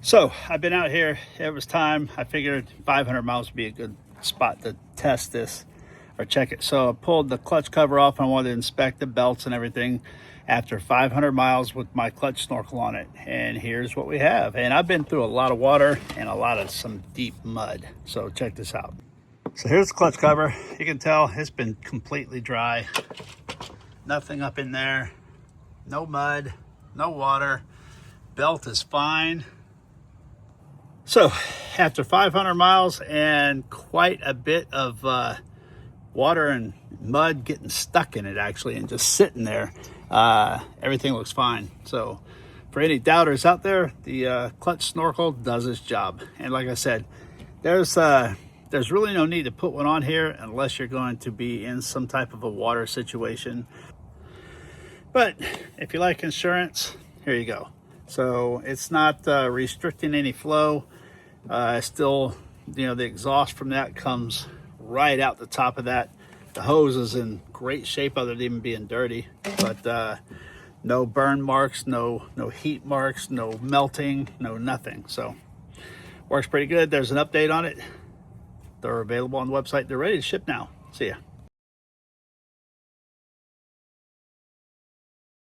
So I've been out here. It was time. I figured 500 miles would be a good spot to test this or check it. So I pulled the clutch cover off. I wanted to inspect the belts and everything after 500 miles with my clutch snorkel on it. And here's what we have. And I've been through a lot of water and a lot of some deep mud. So check this out. So here's the clutch cover. You can tell it's been completely dry. Nothing up in there. No mud, no water. Belt is fine. So after 500 miles and quite a bit of water and mud getting stuck in it actually and just sitting there, everything looks fine. So for any doubters out there, the clutch snorkel does its job. And like I said, there's really no need to put one on here unless you're going to be in some type of a water situation. But if you like insurance, here you go. So it's not restricting any flow. Still, the exhaust from that comes right out the top of that. The hose is in great shape other than even being dirty, but no burn marks, no heat marks, no melting, no nothing. So works pretty good. There's an update on it. They're available on the website. They're ready to ship now. See ya.